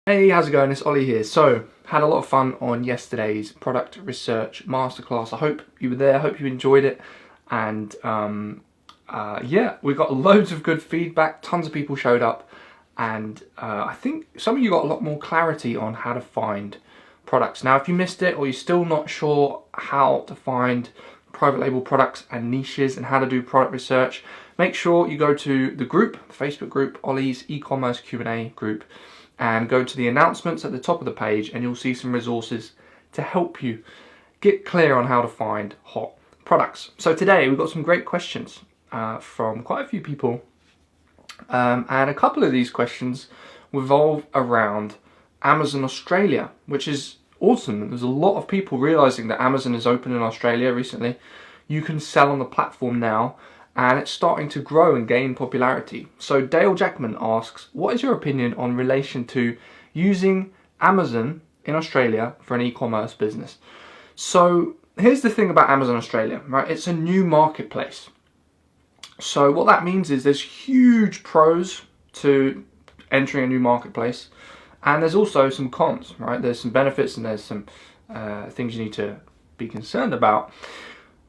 Hey, how's it going? It's Ollie here. So, had a lot of fun on yesterday's product research masterclass. I hope you were there. I hope you enjoyed it. And yeah, we got loads of good feedback. Tons of people showed up. And I think some of you got a lot more clarity on how to find products. Now, if you missed it or you're still not sure how to find private label products and niches and how to do product research, make sure you go to the group, the Facebook group, Ollie's e-commerce Q&A group, and go to the announcements at the top of the page and you'll see some resources to help you get clear on how to find hot products. So today we've got some great questions from quite a few people, and a couple of these questions revolve around Amazon Australia, which is awesome. There's a lot of people realizing that Amazon is open in Australia recently. You can sell on the platform now, and it's starting to grow and gain popularity. So Dale Jackman asks, what is your opinion on relation to using Amazon in Australia for an e-commerce business? So here's the thing about Amazon Australia, right? It's a new marketplace. So what that means is there's huge pros to entering a new marketplace, and there's also some cons, right? There's some benefits and there's some things you need to be concerned about.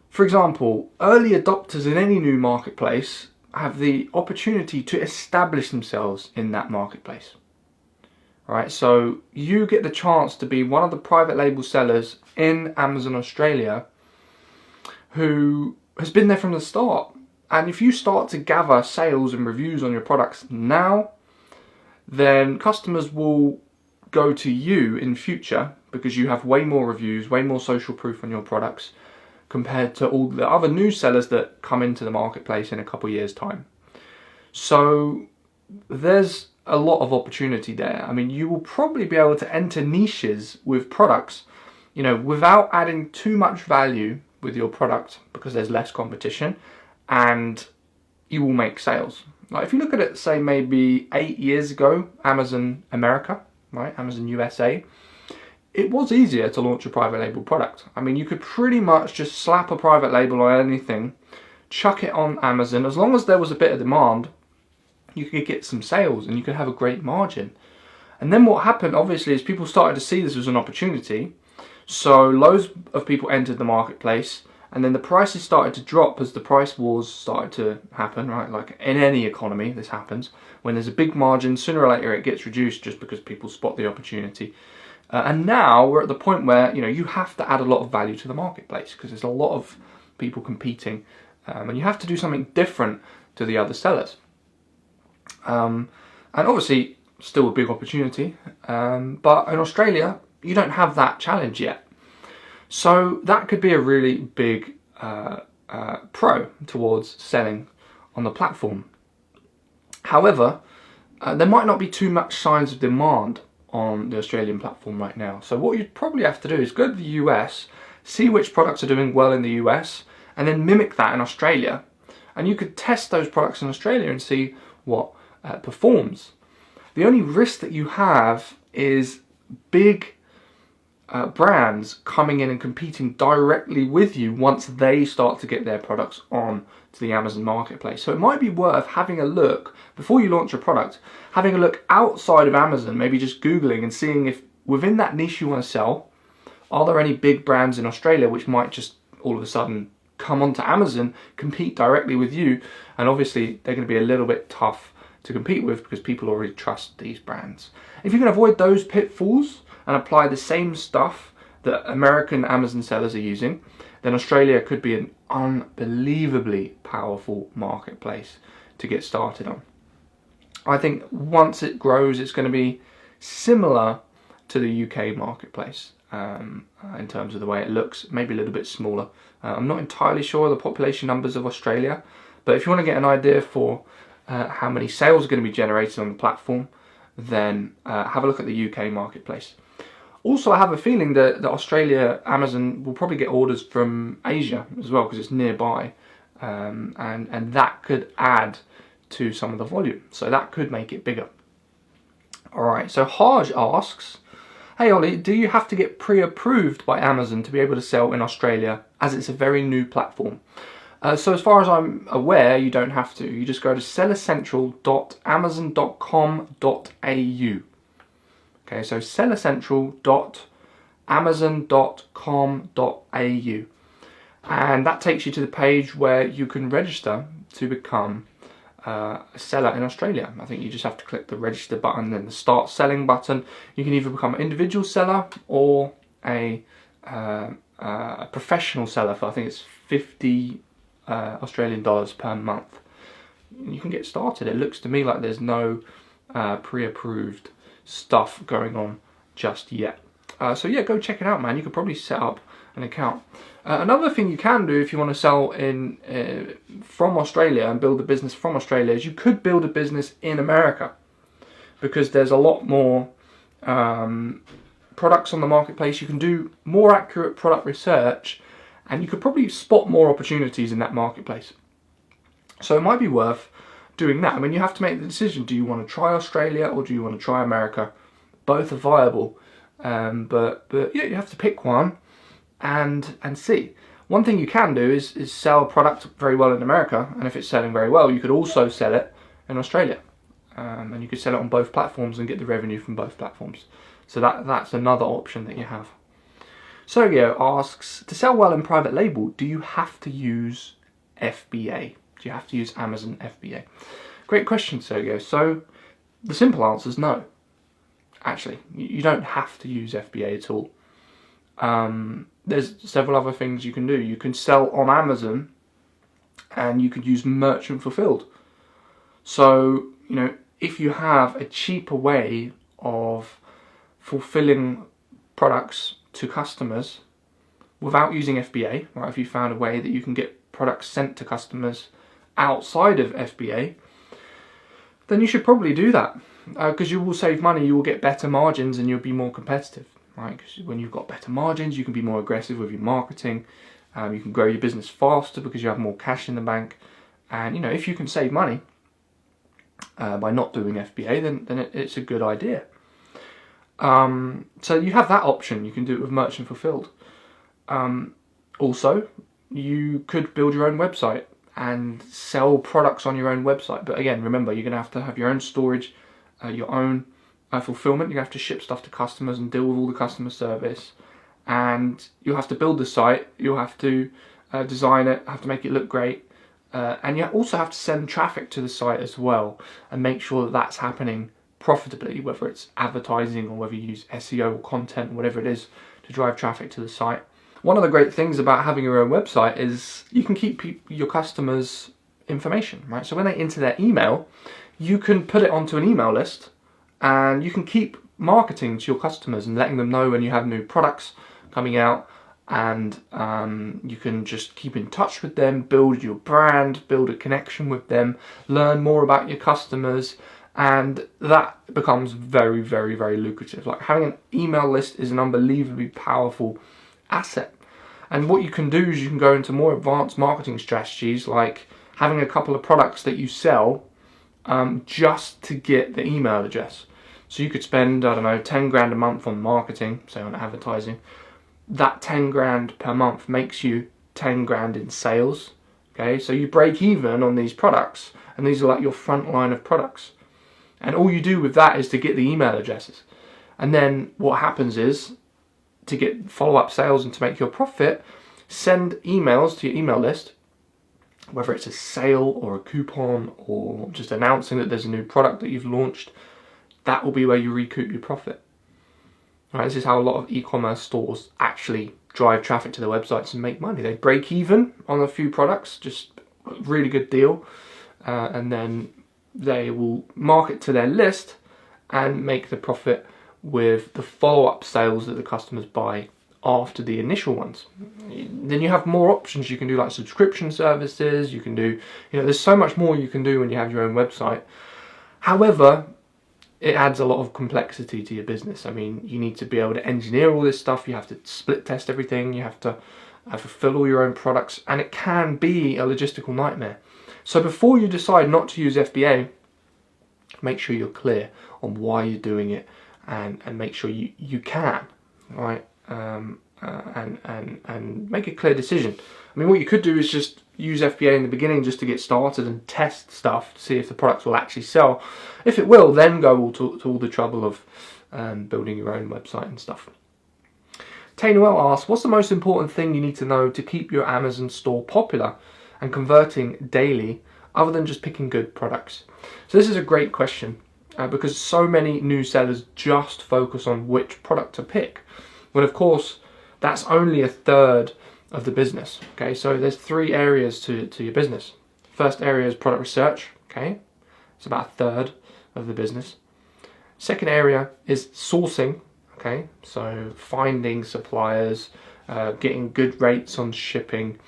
For example, early adopters in any new marketplace have the opportunity to establish themselves in that marketplace. Right, so you get the chance to be one of the private label sellers in Amazon Australia who has been there from the start. And if you start to gather sales and reviews on your products now, then customers will go to you in future because you have way more reviews, way more social proof on your products, compared to all the other new sellers that come into the marketplace in a couple of years' time. So there's a lot of opportunity there. I mean, you will probably be able to enter niches with products, without adding too much value with your product because there's less competition, and you will make sales. Like if you look at it, say maybe 8 years ago, Amazon America, right, Amazon USA, it was easier to launch a private label product. I mean, you could pretty much just slap a private label on anything, chuck it on Amazon. As long as there was a bit of demand, you could get some sales and you could have a great margin. And then what happened, obviously, is people started to see this as an opportunity. So loads of people entered the marketplace, and then the prices started to drop as the price wars started to happen, right? Like in any economy, this happens. When there's a big margin, sooner or later it gets reduced just because people spot the opportunity. And now we're at the point where you have to add a lot of value to the marketplace because there's a lot of people competing, and you have to do something different to the other sellers. And obviously, still a big opportunity, but in Australia you don't have that challenge yet. So that could be a really big pro towards selling on the platform. However, there might not be too much signs of demand on the Australian platform right now. So what you'd probably have to do is go to the US, see which products are doing well in the US, and then mimic that in Australia. And you could test those products in Australia and see what performs. The only risk that you have is big brands coming in and competing directly with you once they start to get their products on to the Amazon marketplace. So it might be worth having a look, before you launch a product, having a look outside of Amazon, maybe just Googling and seeing if within that niche you want to sell, are there any big brands in Australia which might just all of a sudden come onto Amazon, compete directly with you, and obviously they're going to be a little bit tough to compete with because people already trust these brands. If you can avoid those pitfalls and apply the same stuff that American Amazon sellers are using, then Australia could be an unbelievably powerful marketplace to get started on. I think once it grows, it's going to be similar to the UK marketplace in terms of the way it looks, maybe a little bit smaller. I'm not entirely sure of the population numbers of Australia, but if you want to get an idea for how many sales are going to be generated on the platform, then have a look at the UK marketplace. Also, I have a feeling that Australia, Amazon will probably get orders from Asia as well because it's nearby, and that could add to some of the volume. So that could make it bigger. Alright, so Harj asks, hey Ollie, do you have to get pre-approved by Amazon to be able to sell in Australia as it's a very new platform? So as far as I'm aware, you don't have to. You just go to sellercentral.amazon.com.au. Okay, so sellercentral.amazon.com.au, and that takes you to the page where you can register to become a seller in Australia. I think you just have to click the register button, then the start selling button. You can either become an individual seller or a professional seller for, I think it's 50 Australian dollars per month. You can get started. It looks to me like there's no pre-approved stuff going on just yet. So yeah, go check it out, man. You could probably set up an account. Another thing you can do if you want to sell in from Australia and build a business from Australia is you could build a business in America, because there's a lot more products on the marketplace. You can do more accurate product research, and you could probably spot more opportunities in that marketplace. So it might be worth doing that. I mean, you have to make the decision. Do you want to try Australia or do you want to try America? Both are viable, but yeah, you have to pick one and see. One thing you can do is sell product very well in America, and if it's selling very well, you could also sell it in Australia, and you could sell it on both platforms and get the revenue from both platforms. So that's another option that you have. Sergio asks, to sell well in private label, do you have to use FBA? Do you have to use Amazon FBA? Great question, Sergio. So the simple answer is no. Actually, you don't have to use FBA at all. There's several other things you can do. You can sell on Amazon, and you could use merchant fulfilled. So, you know, if you have a cheaper way of fulfilling products to customers without using FBA, right? If you found a way that you can get products sent to customers outside of FBA, then you should probably do that, because you will save money, you will get better margins, and you'll be more competitive, right? Because when you've got better margins, you can be more aggressive with your marketing. You can grow your business faster because you have more cash in the bank. And you know, if you can save money by not doing FBA, then it's a good idea. So you have that option. You can do it with merchant fulfilled. Also, you could build your own website and sell products on your own website. But again, remember, you're going to have your own storage, your own fulfillment. You have to ship stuff to customers and deal with all the customer service. And you'll have to build the site. You'll have to design it, have to make it look great. And you also have to send traffic to the site as well and make sure that that's happening profitably, whether it's advertising or whether you use SEO or content, or whatever it is, to drive traffic to the site. One of the great things about having your own website is you can keep your customers' information, right? So when they enter their email, you can put it onto an email list, and you can keep marketing to your customers and letting them know when you have new products coming out, and you can just keep in touch with them, build your brand, build a connection with them, learn more about your customers, and that becomes very, very, very lucrative. Like, having an email list is an unbelievably powerful asset. And what you can do is you can go into more advanced marketing strategies, like having a couple of products that you sell just to get the email address. So you could spend, I don't know, 10 grand a month on marketing, say on advertising. That 10 grand per month makes you 10 grand in sales. Okay, so you break even on these products, and these are like your front line of products. And all you do with that is to get the email addresses. And then what happens is, to get follow-up sales and to make your profit, send emails to your email list, whether it's a sale or a coupon or just announcing that there's a new product that you've launched. That will be where you recoup your profit. Right, this is how a lot of e-commerce stores actually drive traffic to their websites and make money. They break even on a few products, just a really good deal, and then they will market to their list and make the profit with the follow-up sales that the customers buy after the initial ones. Then you have more options. You can do like subscription services. You can do, there's so much more you can do when you have your own website. However, it adds a lot of complexity to your business. I mean, you need to be able to engineer all this stuff. You have to split test everything. You have to fulfill all your own products, and it can be a logistical nightmare. So before you decide not to use FBA, make sure you're clear on why you're doing it, and make sure you can, right? And make a clear decision. I mean, what you could do is just use FBA in the beginning just to get started and test stuff to see if the products will actually sell. If it will, then go to all the trouble of building your own website and stuff. Tay Noel asks, what's the most important thing you need to know to keep your Amazon store popular and converting daily, other than just picking good products? So this is a great question because so many new sellers just focus on which product to pick, when of course that's only a third of the business. Okay, so there's 3 areas to your business. First area is product research. Okay, it's about a third of the business. Second area is sourcing. Okay, so finding suppliers, getting good rates on shipping,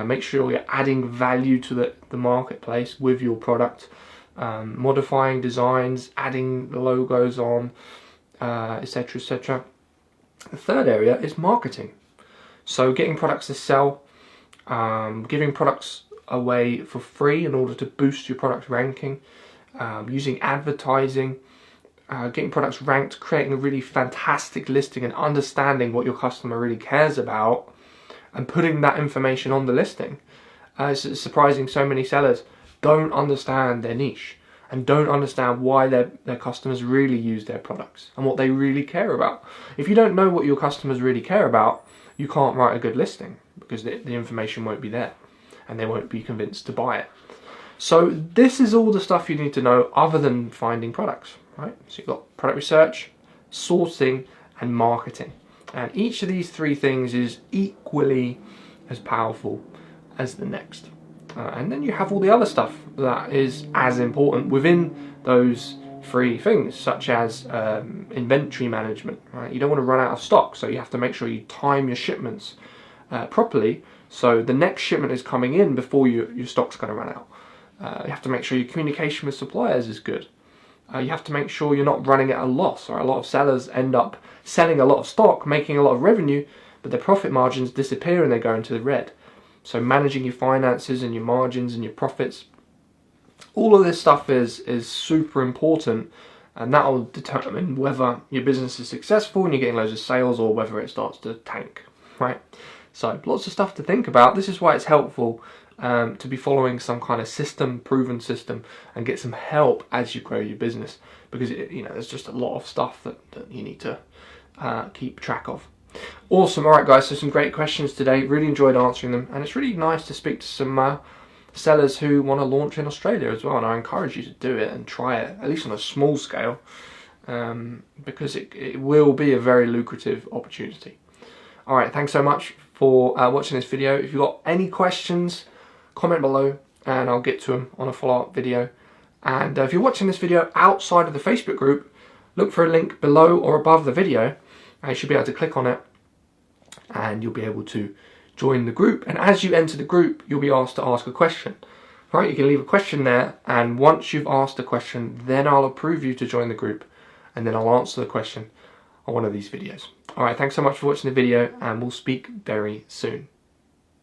make sure you're adding value to the marketplace with your product, modifying designs, adding the logos on, etc, etc. The third area is marketing. So getting products to sell, giving products away for free in order to boost your product ranking, using advertising, getting products ranked, creating a really fantastic listing and understanding what your customer really cares about and putting that information on the listing. It's surprising so many sellers don't understand their niche and don't understand why their customers really use their products and what they really care about. If you don't know what your customers really care about, you can't write a good listing because the information won't be there and they won't be convinced to buy it. So this is all the stuff you need to know other than finding products, right? So you've got product research, sourcing, and marketing. And each of these 3 things is equally as powerful as the next. And then you have all the other stuff that is as important within those 3 things, such as inventory management, right? You don't want to run out of stock, so you have to make sure you time your shipments properly, so the next shipment is coming in before your stock's going to run out. You have to make sure your communication with suppliers is good. You have to make sure you're not running at a loss. Or a lot of sellers end up selling a lot of stock, making a lot of revenue, but their profit margins disappear and they go into the red. So managing your finances and your margins and your profits, all of this stuff is super important, and that will determine whether your business is successful and you're getting loads of sales or whether it starts to tank, right? So lots of stuff to think about. This is why it's helpful to be following some kind of system, proven system, and get some help as you grow your business, because there's just a lot of stuff that you need to keep track of. Awesome. All right, guys, so some great questions today. Really enjoyed answering them, and it's really nice to speak to some sellers who want to launch in Australia as well, and I encourage you to do it and try it, at least on a small scale, because it will be a very lucrative opportunity. All right, thanks so much for watching this video. If you've got any questions, comment below and I'll get to them on a follow-up video. And if you're watching this video outside of the Facebook group, look for a link below or above the video, and you should be able to click on it and you'll be able to join the group. And as you enter the group, you'll be asked to ask a question. Right, you can leave a question there, and once you've asked a question, then I'll approve you to join the group, and then I'll answer the question on one of these videos. All right, thanks so much for watching the video, and we'll speak very soon.